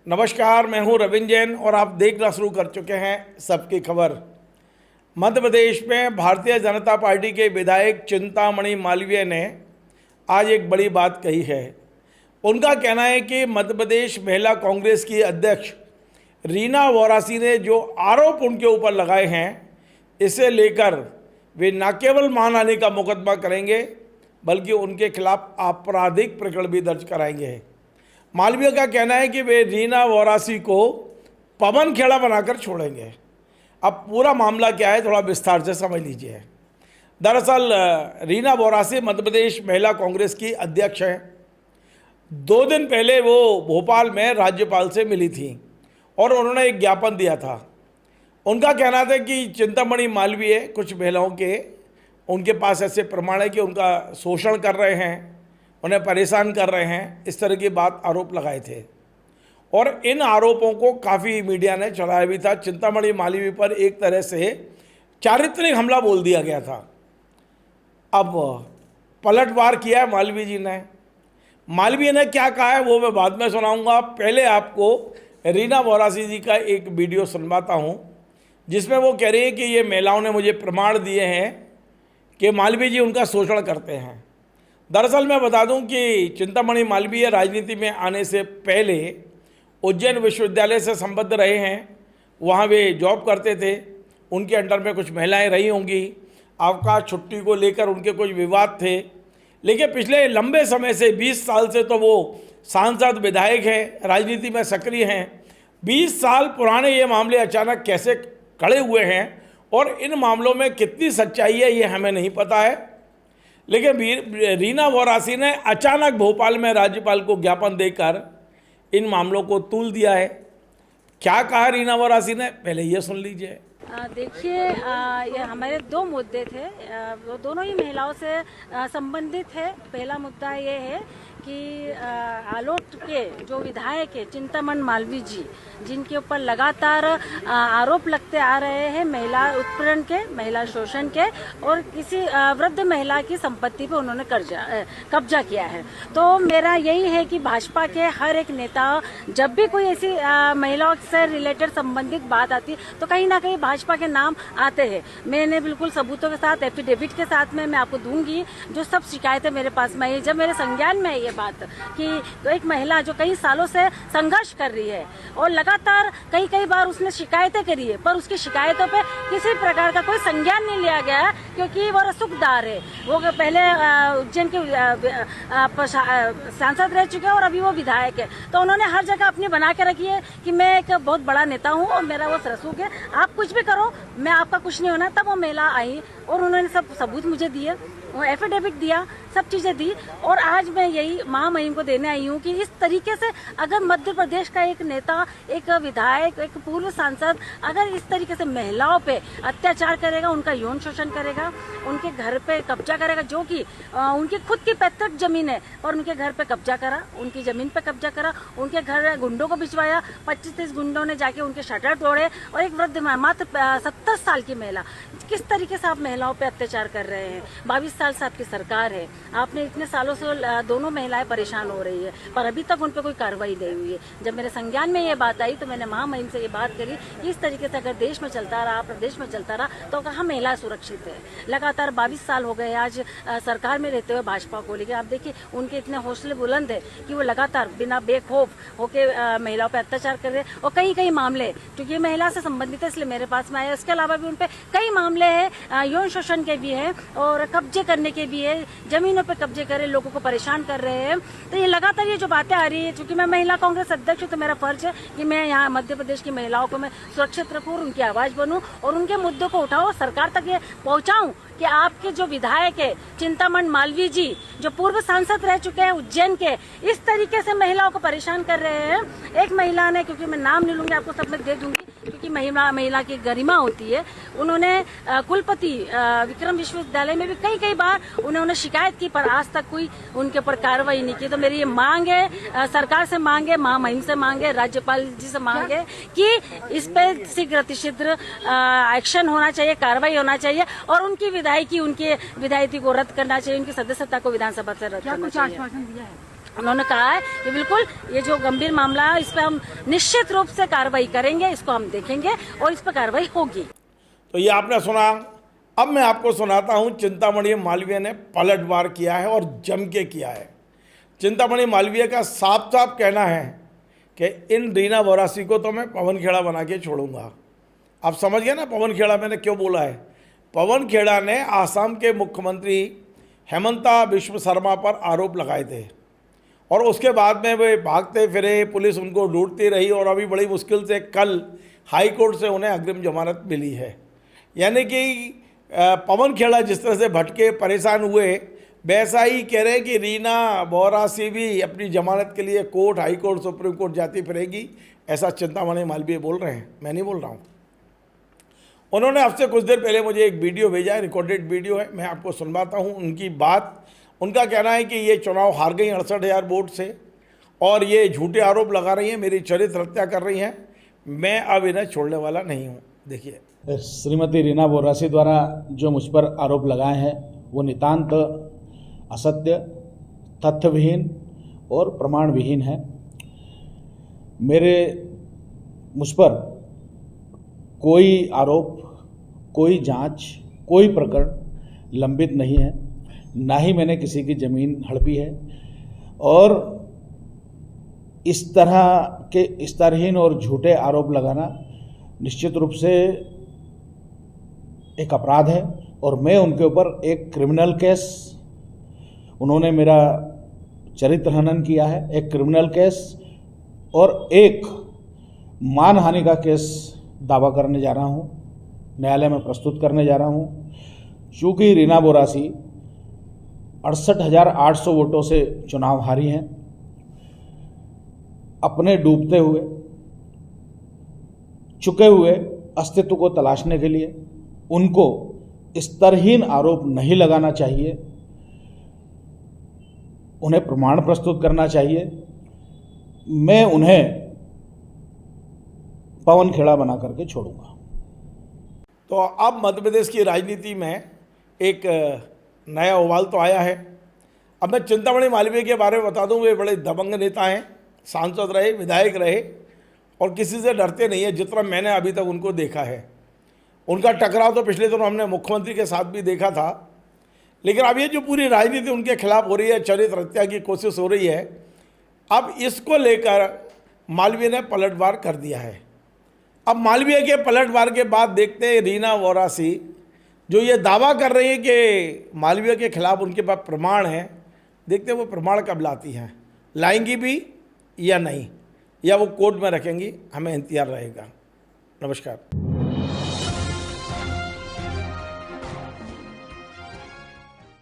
नमस्कार, मैं हूं रविंद्र जैन और आप देखना शुरू कर चुके हैं सबकी खबर। मध्य प्रदेश में भारतीय जनता पार्टी के विधायक चिंतामणि मालवीय ने आज एक बड़ी बात कही है। उनका कहना है कि मध्य प्रदेश महिला कांग्रेस की अध्यक्ष रीना वोरासी ने जो आरोप उनके ऊपर लगाए हैं, इसे लेकर वे न केवल मानहानि का मुकदमा करेंगे बल्कि उनके खिलाफ आपराधिक प्रकरण भी दर्ज कराएंगे। मालवीय का कहना है कि वे रीना वोरासी को पवन खेड़ा बनाकर छोड़ेंगे। अब पूरा मामला क्या है, थोड़ा विस्तार से समझ लीजिए। दरअसल रीना वोरासी मध्य प्रदेश महिला कांग्रेस की अध्यक्ष हैं। 2 दिन पहले वो भोपाल में राज्यपाल से मिली थी और उन्होंने एक ज्ञापन दिया था। उनका कहना था कि चिंतामणि मालवीय कुछ महिलाओं के उनके पास ऐसे प्रमाण है कि उनका शोषण कर रहे हैं, उन्हें परेशान कर रहे हैं, इस तरह की बात आरोप लगाए थे और इन आरोपों को काफ़ी मीडिया ने चलाया भी था। चिंतामणि मालवीय पर एक तरह से चारित्रिक हमला बोल दिया गया था। अब पलटवार किया है मालवीय जी ने। मालवीय ने क्या कहा है वो मैं बाद में सुनाऊंगा। पहले आपको रीना वोरासी जी का एक वीडियो सुनवाता हूं, जिसमें वो कह रही है कि ये महिलाओं ने मुझे प्रमाण दिए हैं कि मालवीय जी उनका शोषण करते हैं। दरअसल मैं बता दूं कि चिंतामणि मालवीय राजनीति में आने से पहले उज्जैन विश्वविद्यालय से संबद्ध रहे हैं। वहाँ वे जॉब करते थे, उनके अंडर में कुछ महिलाएं रही होंगी। अवकाश छुट्टी को लेकर उनके कुछ विवाद थे, लेकिन पिछले लंबे समय से 20 साल से तो वो सांसद विधायक हैं, राजनीति में सक्रिय हैं। 20 साल पुराने ये मामले अचानक कैसे खड़े हुए हैं और इन मामलों में कितनी सच्चाई है ये हमें नहीं पता है। लेकिन रीना वोरासी ने अचानक भोपाल में राज्यपाल को ज्ञापन देकर इन मामलों को तूल दिया है। क्या कहा रीना वोरासी ने, पहले ये सुन लीजिए। देखिए, ये हमारे 2 मुद्दे थे, वो दोनों ही महिलाओं से संबंधित है। पहला मुद्दा ये है कि आलोट के जो विधायक है चिंतामणि मालवीय जी, जिनके ऊपर लगातार आरोप लगते आ रहे हैं महिला उत्पीड़न के, महिला शोषण के और किसी वृद्ध महिला की संपत्ति पे उन्होंने कब्जा किया है। तो मेरा यही है कि भाजपा के हर एक नेता जब भी कोई ऐसी महिलाओं से रिलेटेड संबंधित बात आती तो कहीं ना कहीं भाजपा के नाम आते हैं। मैंने बिल्कुल सबूतों के साथ, एफिडेविट के साथ में मैं आपको दूंगी जो सब शिकायतें मेरे पास में आई। जब मेरे संज्ञान में ये बात कि एक महिला जो कई सालों से संघर्ष कर रही है और लगातार कई बार उसने शिकायतें करी है, पर उसकी शिकायतों पे किसी प्रकार का कोई संज्ञान नहीं लिया गया क्योंकि वो रसूखदार है। वो पहले उज्जैन के सांसद रह चुके हैं और अभी वो विधायक है। तो उन्होंने हर जगह अपनी बना के रखी है कि मैं एक बहुत बड़ा नेता हूँ और मेरा वो रसूख है, आप कुछ भी करो, मैं आपका कुछ नहीं होना। तब वो महिला आई और उन्होंने सब सबूत मुझे दिए, वो एफिडेविट दिया, सब चीजें दी। और आज मैं यही महामहिम को देने आई हूँ कि इस तरीके से अगर मध्य प्रदेश का एक नेता, एक विधायक, एक पूर्व सांसद अगर इस तरीके से महिलाओं पे अत्याचार करेगा, उनका यौन शोषण करेगा, उनके घर पे कब्जा करेगा, जो कि उनकी खुद की पैतृक जमीन है और उनके घर पे कब्जा करा, उनकी जमीन पे कब्जा करा, उनके घर गुंडों को भिजवाया, 25-30 गुंडों ने जाके उनके शटर तोड़े और एक वृद्ध मात्र 70 साल की महिला, किस तरीके से आप महिलाओं पे अत्याचार कर रहे हैं। 22 साल से आपकी सरकार है, आपने इतने सालों से दोनों महिलाएं परेशान हो रही है पर अभी तक उन पर कोई कार्रवाई नहीं हुई है। जब मेरे संज्ञान में ये बात आई तो मैंने महामहिम से ये बात करी कि इस तरीके से अगर देश में चलता रहा, प्रदेश में चलता रहा तो कहाँ महिला सुरक्षित है। लगातार 22 साल हो गए आज सरकार में रहते हुए भाजपा को, लेकिन आप देखिए उनके इतने हौसले बुलंद है कि वो लगातार बिना बेखौफ होके महिलाओं पर अत्याचार कर रहे हैं। और कई मामले, क्योंकि ये महिला से संबंधित है इसलिए मेरे पास में आया, इसके अलावा भी उन पर कई मामले हैं, यौन शोषण के भी है और कब्जे करने के भी है, जमीनों पे कब्जे करे, लोगों को परेशान कर रहे हैं। तो ये लगातार ये जो बातें आ रही है, क्योंकि मैं महिला कांग्रेस अध्यक्ष हूँ तो मेरा फर्ज है कि मैं यहाँ मध्य प्रदेश की महिलाओं को मैं सुरक्षित रखूँ और उनकी आवाज बनूं और उनके मुद्दों को उठाऊं, सरकार तक ये पहुंचाऊं कि आपके जो विधायक है चिंतामणि मालवीय जी, जो पूर्व सांसद रह चुके हैं उज्जैन के, इस तरीके से महिलाओं को परेशान कर रहे हैं। एक महिला ने, क्योंकि मैं नाम नहीं लूंगी, आपको सब मैं दे दूंगी क्योंकि महिला की गरिमा होती है, उन्होंने कुलपति विक्रम विश्वविद्यालय में भी कई बार उन्होंने शिकायत की पर आज तक कोई उनके ऊपर कार्रवाई नहीं की। तो मेरी ये मांग है, सरकार से मांग है, महामहिम से मांग है, राज्यपाल जी से मांग है कि इस पे शीघ्र अतिशीघ्र एक्शन होना चाहिए, कार्रवाई होना चाहिए और उनकी विधायकी को रद्द करना चाहिए, उनकी सदस्यता को विधानसभा से रद्द करना चाहिए। उन्होंने कहा है कि बिल्कुल ये जो गंभीर मामला है इस पर हम निश्चित रूप से कार्रवाई करेंगे, इसको हम देखेंगे और इस पर कार्रवाई होगी। तो ये आपने सुना। अब मैं आपको सुनाता हूँ चिंतामणि मालवीय ने पलटवार किया है और जम के किया है। चिंतामणि मालवीय का साफ साफ कहना है कि इन रीना वोरासी को तो मैं पवन खेड़ा बना के छोड़ूंगा। आप समझ गए ना पवन खेड़ा मैंने क्यों बोला है। पवन खेड़ा ने आसाम के मुख्यमंत्री हेमंता बिश्व शर्मा पर आरोप लगाए थे और उसके बाद में वे भागते फिरे, पुलिस उनको ढूंढती रही और अभी बड़ी मुश्किल से कल हाई कोर्ट से उन्हें अग्रिम जमानत मिली है। यानी कि पवन खेड़ा जिस तरह से भटके परेशान हुए, वैसा ही कह रहे हैं कि रीना वोरासी भी अपनी जमानत के लिए court, high court, supreme court जाती फिरेगी। ऐसा चिंतामणि मालवीय बोल रहे हैं, मैं नहीं बोल रहा हूँ। उन्होंने अब से कुछ देर पहले मुझे एक वीडियो भेजा है, रिकॉर्डेड वीडियो है, मैं आपको सुनवाता हूँ उनकी बात। उनका कहना है कि ये चुनाव हार गई 68,000 वोट से और ये झूठे आरोप लगा रही हैं, मेरी चरित्र हत्या कर रही हैं। मैं अब इन्हें छोड़ने वाला नहीं हूँ। देखिए, श्रीमती रीना वोरासी द्वारा जो मुझ पर आरोप लगाए हैं वो नितांत असत्य, तथ्यविहीन और प्रमाण विहीन है। मुझ पर कोई आरोप, कोई जांच, कोई प्रकरण लंबित नहीं है, ना ही मैंने किसी की ज़मीन हड़पी है और इस तरह के स्तरहीन और झूठे आरोप लगाना निश्चित रूप से एक अपराध है और मैं उनके ऊपर एक क्रिमिनल केस, उन्होंने मेरा चरित्र हनन किया है, एक क्रिमिनल केस और एक मानहानि का केस दावा करने जा रहा हूँ, न्यायालय में प्रस्तुत करने जा रहा हूँ। चूँकि रीना वोरासी 68,800 वोटों से चुनाव हारी हैं, अपने डूबते हुए, चुके हुए अस्तित्व को तलाशने के लिए उनको स्तरहीन आरोप नहीं लगाना चाहिए, उन्हें प्रमाण प्रस्तुत करना चाहिए। मैं उन्हें पवन खेड़ा बना करके छोड़ूंगा। तो अब मध्य प्रदेश की राजनीति में एक नया उबाल तो आया है। अब मैं चिंतामणि मालवीय के बारे में बता दूं, वे बड़े दबंग नेता हैं, सांसद रहे, विधायक रहे और किसी से डरते नहीं है जितना मैंने अभी तक उनको देखा है। उनका टकराव तो पिछले दिनों हमने मुख्यमंत्री के साथ भी देखा था, लेकिन अब ये जो पूरी राजनीति उनके खिलाफ हो रही है, चरित्र हत्या की कोशिश हो रही है, अब इसको लेकर मालवीय ने पलटवार कर दिया है। अब मालवीय के पलटवार के बाद देखते हैं रीना वोरासी जो ये दावा कर रही है कि मालवीय के खिलाफ उनके पास प्रमाण है, देखते हैं वो प्रमाण कब लाती हैं, लाएंगी भी या नहीं, या वो कोर्ट में रखेंगी, हमें इंतजार रहेगा। नमस्कार।